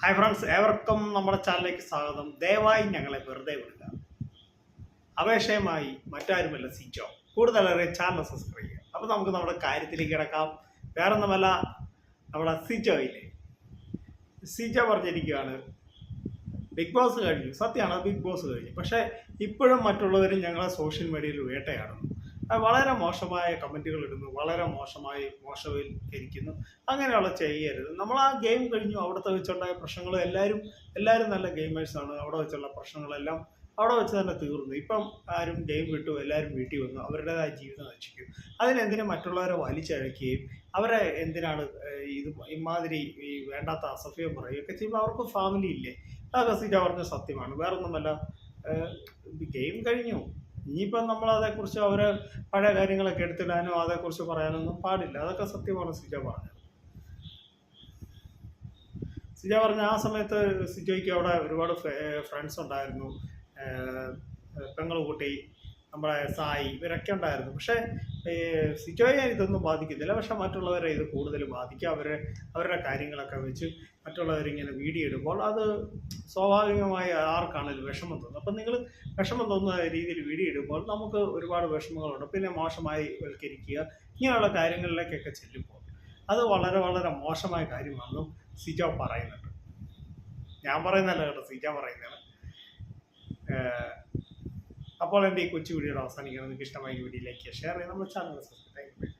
Hi friends, ഏവർക്കും നമ്മുടെ ചാനലിലേക്ക് സ്വാഗതം. ദയവായി ഞങ്ങളെ വെറുതെ വിടുക. അപേക്ഷയുമായി മറ്റാരുമല്ല, സിജോ. കൂടുതലേറെ ചാനൽ സബ്സ്ക്രൈബ് ചെയ്യുക. അപ്പോൾ നമുക്ക് നമ്മുടെ കാര്യത്തിലേക്ക് കിടക്കാം. വേറൊന്നുമല്ല, നമ്മുടെ സിജോ പറഞ്ഞിരിക്കുകയാണ്, ബിഗ് ബോസ് കഴിഞ്ഞു. സത്യമാണ്, ബിഗ് ബോസ് കഴിഞ്ഞു. പക്ഷേ ഇപ്പോഴും മറ്റുള്ളവരും ഞങ്ങളെ സോഷ്യൽ മീഡിയയിൽ വേട്ടയാടുന്നു. വളരെ മോശമായ കമൻറ്റുകൾ ഇടുന്നു, വളരെ മോശവൽക്കരിക്കുന്നു. അങ്ങനെയുള്ള ചെയ്യരുത്. നമ്മൾ ആ ഗെയിം കഴിഞ്ഞു. അവിടുത്തെ വെച്ചുണ്ടായ പ്രശ്നങ്ങൾ എല്ലാവരും നല്ല ഗെയിമേഴ്സാണ്. അവിടെ വെച്ചുള്ള പ്രശ്നങ്ങളെല്ലാം അവിടെ വെച്ച് തന്നെ തീർന്നു. ഇപ്പം ആരും ഗെയിം വിട്ടു, എല്ലാവരും വീട്ടിൽ വന്നു, അവരുടേതായ ജീവിതം നശിക്കും. അതിനെന്തിനും മറ്റുള്ളവരെ വലിച്ചഴക്കുകയും അവരെ എന്തിനാണ് ഇമാതിരി വേണ്ടാത്ത അസഭ്യം പറയുകയൊക്കെ ചെയ്യുമ്പോൾ അവർക്ക് ഫാമിലി ഇല്ലേ? അതൊക്കെ സിജ പറഞ്ഞ സത്യമാണ്. വേറൊന്നുമല്ല, ഗെയിം കഴിഞ്ഞു. ഇനിയിപ്പം നമ്മൾ അതേക്കുറിച്ച് അവരെ പഴയ കാര്യങ്ങളൊക്കെ എടുത്തിടാനോ അതേക്കുറിച്ച് പറയാനൊന്നും പാടില്ല. അതൊക്കെ സത്യമാണ് സിജ പറഞ്ഞത്. സിജ പറഞ്ഞ ആ സമയത്ത് സിജോയ്ക്ക് അവിടെ ഒരുപാട് ഫ്രണ്ട്സ് ഉണ്ടായിരുന്നു. പെങ്ങളുകുട്ടി, നമ്മുടെ സായി, ഇവരൊക്കെ ഉണ്ടായിരുന്നു. പക്ഷേ സിജോയെ ഇതൊന്നും ബാധിക്കുന്നില്ല. പക്ഷെ മറ്റുള്ളവരെ ഇത് കൂടുതൽ ബാധിക്കുക. അവരുടെ കാര്യങ്ങളൊക്കെ വെച്ച് മറ്റുള്ളവരിങ്ങനെ വീഡിയോ ഇടുമ്പോൾ അത് സ്വാഭാവികമായി ആർക്കാണെങ്കിലും വിഷമം തോന്നും. അപ്പം നിങ്ങൾ വിഷമം തോന്നുന്ന രീതിയിൽ വീഡിയോ ഇടുമ്പോൾ നമുക്ക് ഒരുപാട് വിഷമങ്ങളുണ്ട്. പിന്നെ മോശമായി വൽക്കരിക്കുക, ഇങ്ങനെയുള്ള കാര്യങ്ങളിലേക്കൊക്കെ ചെല്ലുമ്പോൾ അത് വളരെ വളരെ മോശമായ കാര്യമാണെന്നും സിജോ പറയുന്നുണ്ട്. ഞാൻ പറയുന്നതല്ല കേട്ടോ, സിജോ പറയുന്നതാണ്. അപ്പോൾ എൻ്റെ ഈ കൊച്ചു വീഡിയോയുടെ അവസാനിക്കണം. നിങ്ങൾക്ക് ഇഷ്ടമായ വീഡിയോയിലേക്ക് ഷെയർ ചെയ്ത് നമ്മുടെ ചാനൽ സബ്സ്ക്രൈബ് ചെയ്യുക.